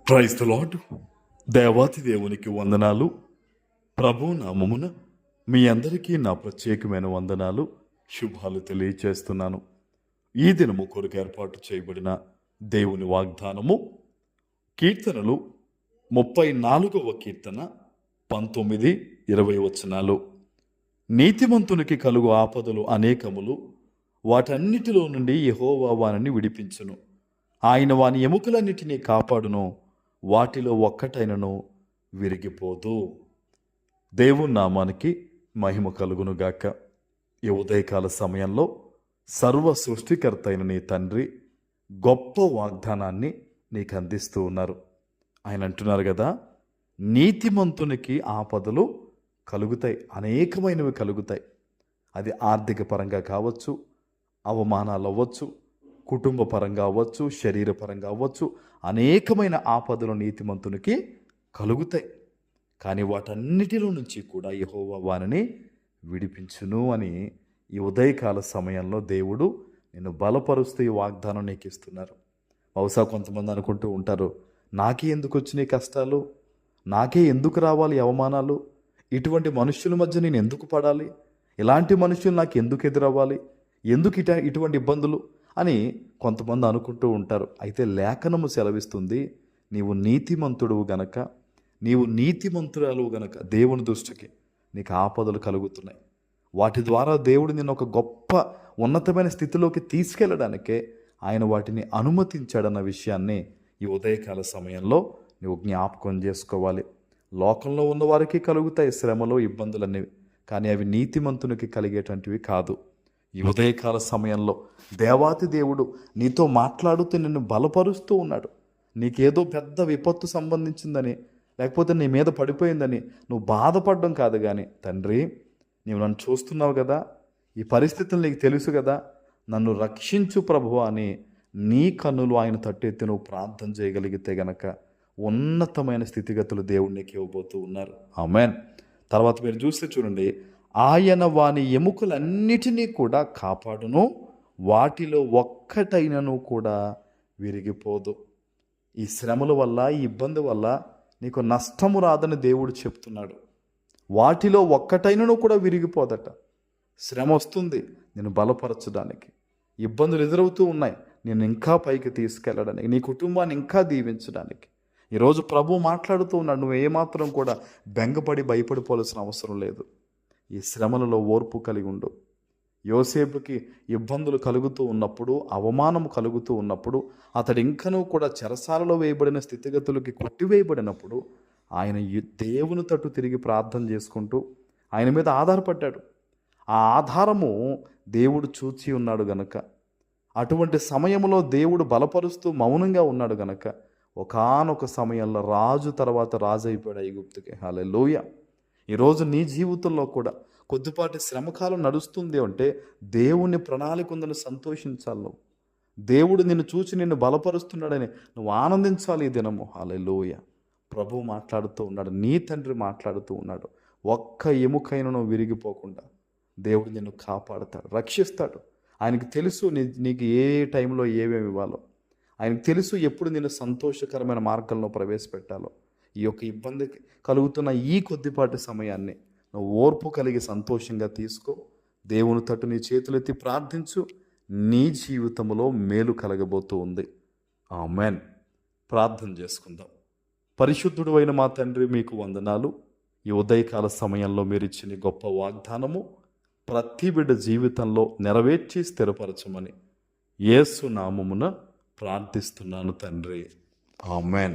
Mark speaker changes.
Speaker 1: Praise the lord. దేవాతి దేవునికి వందనాలు. ప్రభు నామమున మీ అందరికీ నా ప్రత్యేకమైన వందనాలు, శుభాలు తెలియచేస్తున్నాను. ఈ దినము కొరకు ఏర్పాటు చేయబడిన దేవుని వాగ్దానము కీర్తనలు 34వ కీర్తన 19, 20 వచనాలు. నీతిమంతునికి కలుగు ఆపదలు అనేకములు, వాటన్నిటిలో నుండి యెహోవా వానిని విడిపించును. ఆయన వాని ఎముకలన్నిటినీ కాపాడును, వాటిలో ఒక్కటైనను విరిగిపోదు. దేవుని నామానికి మహిమ కలుగునుగాక. ఈ ఉదయకాల సమయంలో సర్వ సృష్టికర్త అయిన నీ తండ్రి గొప్ప వాగ్దానాన్ని నీకు అందిస్తూ ఉన్నారు. ఆయన అంటున్నారు కదా, నీతిమంతునికి ఆపదలు కలుగుతాయి, అనేకమైనవి కలుగుతాయి. అది ఆర్థిక పరంగా కావచ్చు, అవమానాలు అవ్వచ్చు, కుటుంబ పరంగా అవ్వచ్చు, శరీరపరంగా అవ్వచ్చు. అనేకమైన ఆపదలు నీతిమంతునికి కలుగుతాయి. కానీ వాటన్నిటిలో నుంచి కూడా యెహోవా వారిని విడిపించును అని ఈ ఉదయకాల సమయంలో దేవుడు నిన్ను బలపరుస్తూ ఈ వాగ్దానం నీకు ఇస్తున్నారు. బహుశా కొంతమంది అనుకుంటూ ఉంటారు, నాకే ఎందుకు వచ్చినాయి కష్టాలు, నాకే ఎందుకు రావాలి అవమానాలు, ఇటువంటి మనుషుల మధ్య నేను ఎందుకు పడాలి, ఇలాంటి మనుషులు నాకు ఎందుకు ఎదురవ్వాలి, ఎందుకు ఇటువంటి ఇబ్బందులు అని కొంతమంది అనుకుంటూ ఉంటారు. అయితే లేఖనము సెలవిస్తుంది, నీవు నీతిమంతుడువు గనక, నీవు నీతిమంతురాలు గనక దేవుని దృష్టికి నీకు ఆపదలు కలుగుతున్నాయి. వాటి ద్వారా దేవుడు నిన్ను ఒక గొప్ప ఉన్నతమైన స్థితిలోకి తీసుకెళ్ళడానికే ఆయన వాటిని అనుమతించాడన్న విషయాన్ని ఈ ఉదయకాల సమయంలో నువ్వు జ్ఞాపకం చేసుకోవాలి. లోకంలో ఉన్న వారికి కలుగుతాయి శ్రమలు, ఇబ్బందులు అనేవి, కానీ అవి నీతిమంతునికి కలిగేటువంటివి కాదు. ఈ ఉదయకాల సమయంలో దేవాతి దేవుడు నీతో మాట్లాడుతూ నిన్ను బలపరుస్తూ ఉన్నాడు. నీకేదో పెద్ద విపత్తు సంబంధించిందని, లేకపోతే నీ మీద పడిపోయిందని నువ్వు బాధపడడం కాదు, కానీ తండ్రి నీవు నన్ను చూస్తున్నావు కదా, ఈ పరిస్థితులు నీకు తెలుసు కదా, నన్ను రక్షించు ప్రభువా అని నీ కన్నులు ఆయన తట్టెత్తి నువ్వు ప్రార్థన చేయగలిగితే గనక ఉన్నతమైన స్థితిగతులు దేవుడు నీకు ఇవ్వబోతూ ఉన్నారు. ఆమేన్. తర్వాత మీరు చూస్తే చూడండి, ఆయన వాని ఎముకలన్నిటినీ కూడా కాపాడును, వాటిలో ఒక్కటైనను కూడా విరిగిపోదు. ఈ శ్రమల వల్ల, ఈ ఇబ్బంది వల్ల నీకు నష్టము రాదని దేవుడు చెప్తున్నాడు. వాటిలో ఒక్కటైనను కూడా విరిగిపోదట. శ్రమ వస్తుంది నేను బలపరచడానికి, ఇబ్బందులు ఎదురవుతూ ఉన్నాయి నేను ఇంకా పైకి తీసుకెళ్ళడానికి, నీ కుటుంబాన్ని ఇంకా దీవించడానికి. ఈరోజు ప్రభు మాట్లాడుతూ ఉన్నాడు, నువ్వు ఏమాత్రం కూడా బెంగపడి భయపడిపోవాల్సిన అవసరం లేదు. ఈ శ్రమలలో ఓర్పు కలిగి ఉండు. యోసేపుకి ఇబ్బందులు కలుగుతూ ఉన్నప్పుడు, అవమానము కలుగుతూ ఉన్నప్పుడు, అతడు ఇంకనూ కూడా చెరసాలలో వేయబడిన స్థితిగతులకి కొట్టివేయబడినప్పుడు ఆయన దేవుని తట్టు తిరిగి ప్రార్థన చేసుకుంటూ ఆయన మీద ఆధారపడ్డాడు. ఆ ఆధారము దేవుడు చూచి ఉన్నాడు గనక, అటువంటి సమయంలో దేవుడు బలపరుస్తూ మౌనంగా ఉన్నాడు గనక ఒకానొక సమయంలో రాజు తర్వాత రాజు అయిపోయాడు ఐగుప్తుకి. హల్లెలూయా. ఈరోజు నీ జీవితంలో కూడా కొద్దిపాటి శ్రమకాలం నడుస్తుంది అంటే దేవుని ప్రణాళిక ఉందని సంతోషించాలి. నువ్వు దేవుడు నిన్ను చూసి నిన్ను బలపరుస్తున్నాడని నువ్వు ఆనందించాలి ఈ దినము. హల్లెలూయా. ప్రభువు మాట్లాడుతూ ఉన్నాడు, నీ తండ్రి మాట్లాడుతూ ఉన్నాడు. ఒక్క ఎముకైనా నువ్వు విరిగిపోకుండా దేవుడు నిన్ను కాపాడుతాడు, రక్షిస్తాడు. ఆయనకు తెలుసు నీకు ఏ టైంలో ఏమేమి ఇవ్వాలో. ఆయనకు తెలుసు ఎప్పుడు నిన్ను సంతోషకరమైన మార్గంలో ప్రవేశపెట్టాలో. ఈ యొక్క ఇబ్బంది కలుగుతున్న ఈ కొద్దిపాటి సమయాన్ని నువ్వు ఓర్పు కలిగి సంతోషంగా తీసుకో. దేవుని తట్టు నీ చేతులెత్తి ప్రార్థించు. నీ జీవితంలో మేలు కలగబోతూ ఉంది. ఆమేన్. ప్రార్థన చేసుకుందాం. పరిశుద్ధుడు అయిన మా తండ్రి, మీకు వందనాలు. ఈ ఉదయకాల సమయంలో మీరు ఇచ్చిన గొప్ప వాగ్దానము ప్రతి బిడ్డ జీవితంలో నెరవేర్చి స్థిరపరచమని యేసు నామమున ప్రార్థిస్తున్నాను తండ్రి. ఆమేన్.